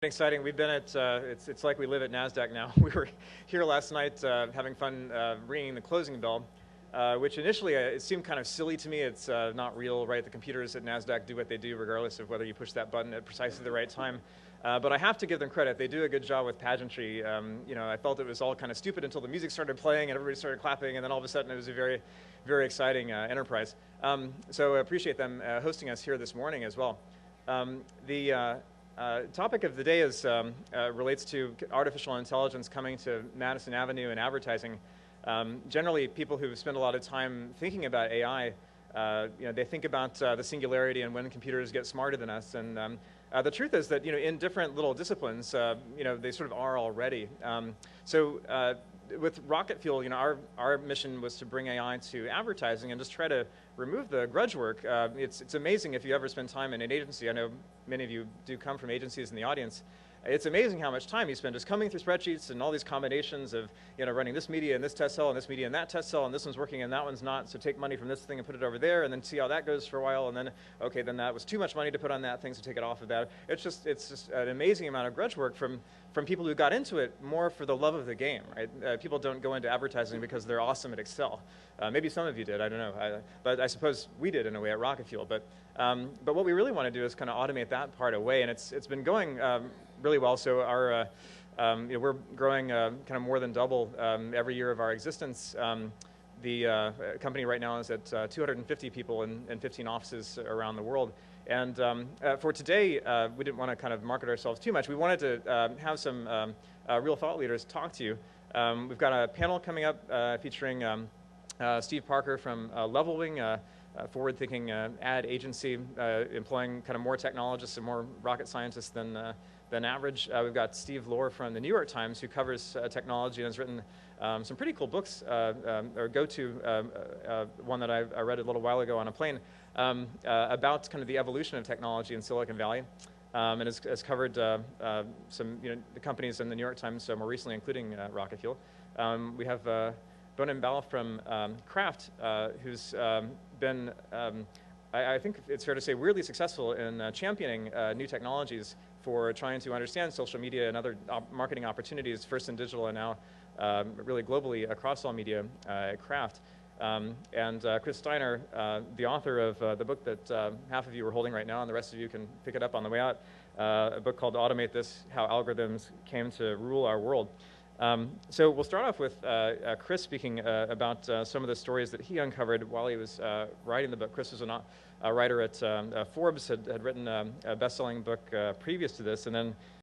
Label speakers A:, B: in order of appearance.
A: Exciting. We've been at, it's like we live at NASDAQ now. We were here last night having fun ringing the closing bell, which initially it seemed kind of silly to me. It's not real, right? The computers at NASDAQ do what they do regardless of whether you push that button at precisely the right time. But I have to give them credit. They do a good job with pageantry. I felt it was all kind of stupid until the music started playing and everybody started clapping, and then all of a sudden it was a very, very exciting enterprise. So I appreciate them hosting us here this morning as well. The topic of the day is relates to artificial intelligence coming to Madison Avenue and advertising. Generally, people who spend a lot of time thinking about AI, they think about the singularity and when computers get smarter than us. And the truth is that in different little disciplines, they sort of are already. With Rocket Fuel, our mission was to bring AI to advertising and just try to remove the grudge work. It's amazing if you ever spend time in an agency. I know many of you do come from agencies in the audience. It's amazing how much time you spend just coming through spreadsheets and all these combinations of running this media in this test cell and this media in that test cell, and this one's working and that one's not, so take money from this thing and put it over there and then see how that goes for a while, and then okay, then that was too much money to put on that thing, so take it off of that. It's just an amazing amount of grudge work from people who got into it more for the love of the game, right? People don't go into advertising because they're awesome at Excel. Maybe some of you did, I don't know. But I suppose we did in a way at Rocket Fuel. But what we really want to do is kind of automate that part away, and it's been going really well. So our we're growing kind of more than double every year of our existence. The company right now is at 250 people in 15 offices around the world. And for today, we didn't want to kind of market ourselves too much. We wanted to have some real thought leaders talk to you. We've got a panel coming up featuring Steve Parker from Levelwing, a forward-thinking ad agency employing kind of more technologists and more rocket scientists than average. We've got Steve Lohr from the New York Times, who covers technology and has written some pretty cool books, or one that I read a little while ago on a plane, about kind of the evolution of technology in Silicon Valley, and has covered some the companies in the New York Times more recently, including Rocket Fuel. We have Bonin Bao from Kraft, who's been, I think it's fair to say, weirdly successful in championing new technologies for trying to understand social media and other marketing opportunities, first in digital and now really globally across all media at Kraft. And Chris Steiner, the author of the book that half of you are holding right now and the rest of you can pick it up on the way out, a book called Automate This: How Algorithms Came to Rule Our World. So we'll start off with Chris speaking about some of the stories that he uncovered while he was writing the book. Chris was a writer at Forbes, had written a best-selling book previous to this, and then